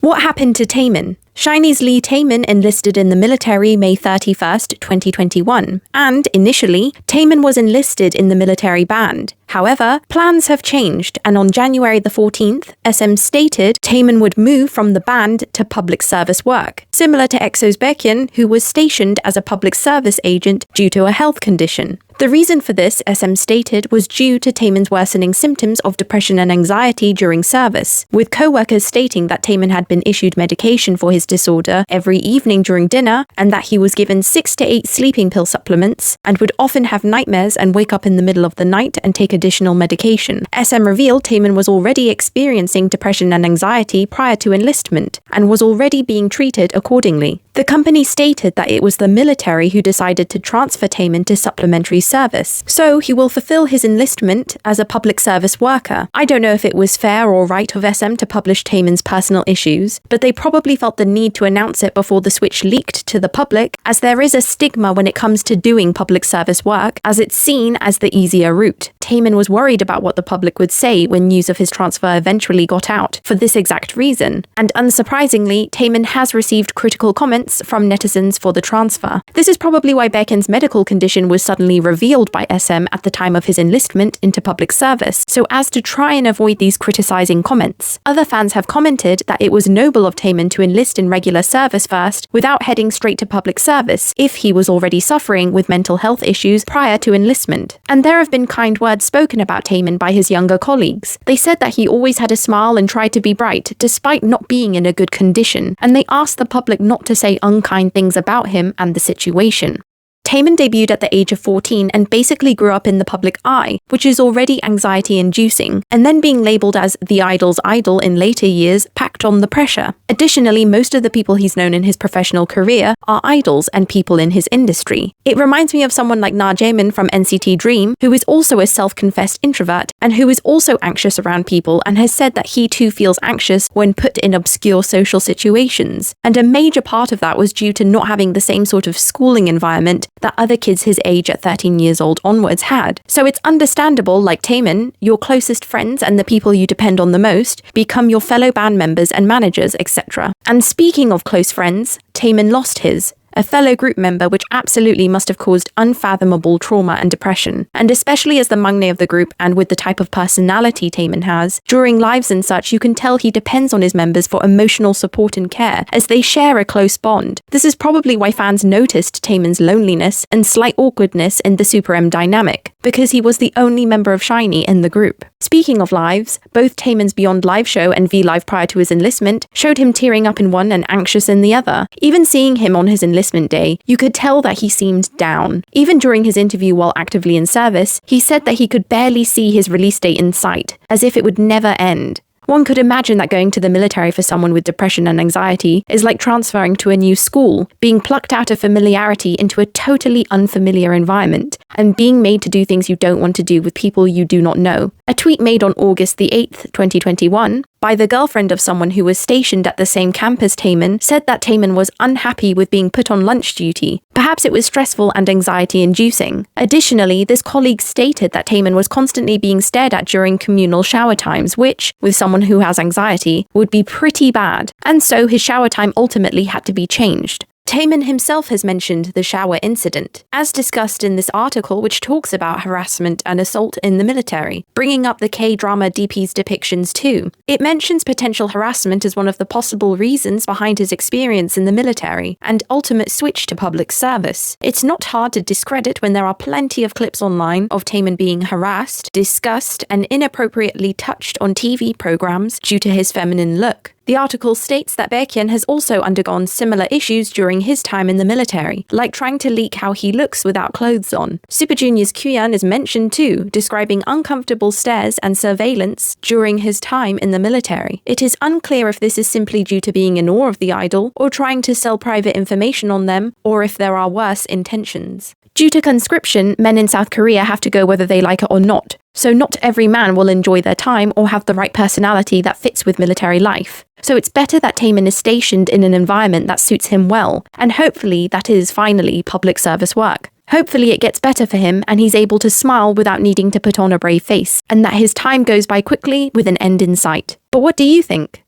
What happened to Taemin? Shinee's Lee Taemin enlisted in the military May 31st, 2021, and initially, Taemin was enlisted in the military band. However, plans have changed, and on January the 14th, SM stated Taemin would move from the band to public service work, similar to EXO's Baekhyun, who was stationed as a public service agent due to a health condition. The reason for this, SM stated, was due to Taemin's worsening symptoms of depression and anxiety during service, with co-workers stating that Taemin had been issued medication for his disorder every evening during dinner, and that he was given 6 to 8 sleeping pill supplements, and would often have nightmares and wake up in the middle of the night and take additional medication. SM revealed Taemin was already experiencing depression and anxiety prior to enlistment, and was already being treated accordingly. The company stated that it was the military who decided to transfer Taemin to supplementary service, so he will fulfill his enlistment as a public service worker. I don't know if it was fair or right of SM to publish Taemin's personal issues, but they probably felt the need to announce it before the switch leaked to the public, as there is a stigma when it comes to doing public service work, as it's seen as the easier route. Taemin was worried about what the public would say when news of his transfer eventually got out, for this exact reason. And unsurprisingly, Taemin has received critical comments from netizens for the transfer. This is probably why Baekhyun's medical condition was suddenly revealed by SM at the time of his enlistment into public service, so as to try and avoid these criticizing comments. Other fans have commented that it was noble of Taemin to enlist in regular service first, without heading straight to public service, if he was already suffering with mental health issues prior to enlistment. And there have been kind words spoken about Taemin by his younger colleagues. They said that he always had a smile and tried to be bright, despite not being in a good condition, and they asked the public not to say unkind things about him and the situation. Taemin debuted at the age of 14 and basically grew up in the public eye, which is already anxiety-inducing, and then being labelled as the idol's idol in later years packed on the pressure. Additionally, most of the people he's known in his professional career are idols and people in his industry. It reminds me of someone like Taemin from NCT Dream, who is also a self-confessed introvert, and who is also anxious around people and has said that he too feels anxious when put in obscure social situations. And a major part of that was due to not having the same sort of schooling environment that other kids his age at 13 years old onwards had. So it's understandable, like Taemin, your closest friends and the people you depend on the most become your fellow band members and managers, etc. And speaking of close friends, Taemin lost his, a fellow group member, which absolutely must have caused unfathomable trauma and depression. And especially as the maknae of the group and with the type of personality Taemin has, during lives and such, you can tell he depends on his members for emotional support and care, as they share a close bond. This is probably why fans noticed Taemin's loneliness and slight awkwardness in the Super M dynamic, because he was the only member of Shinee in the group. Speaking of lives, both Taemin's Beyond Live show and V Live prior to his enlistment showed him tearing up in one and anxious in the other. Even seeing him on his enlistment day, you could tell that he seemed down. Even during his interview while actively in service, he said that he could barely see his release date in sight, as if it would never end. One could imagine that going to the military for someone with depression and anxiety is like transferring to a new school, being plucked out of familiarity into a totally unfamiliar environment, and being made to do things you don't want to do with people you do not know. A tweet made on August the 8th, 2021, by the girlfriend of someone who was stationed at the same camp as Taemin, said that Taemin was unhappy with being put on lunch duty. Perhaps it was stressful and anxiety-inducing. Additionally, this colleague stated that Taemin was constantly being stared at during communal shower times, which, with someone who has anxiety, would be pretty bad, and so his shower time ultimately had to be changed. Taemin himself has mentioned the shower incident, as discussed in this article which talks about harassment and assault in the military, bringing up the K-drama DP's depictions too. It mentions potential harassment as one of the possible reasons behind his experience in the military and ultimate switch to public service. It's not hard to discredit when there are plenty of clips online of Taemin being harassed, discussed, and inappropriately touched on TV programs due to his feminine look. The article states that Baekhyun has also undergone similar issues during his time in the military, like trying to leak how he looks without clothes on. Super Junior's Kyuhyun is mentioned too, describing uncomfortable stares and surveillance during his time in the military. It is unclear if this is simply due to being in awe of the idol, or trying to sell private information on them, or if there are worse intentions. Due to conscription, men in South Korea have to go whether they like it or not, so not every man will enjoy their time or have the right personality that fits with military life. So it's better that Taemin is stationed in an environment that suits him well, and hopefully that is finally public service work. Hopefully it gets better for him and he's able to smile without needing to put on a brave face, and that his time goes by quickly with an end in sight. But what do you think?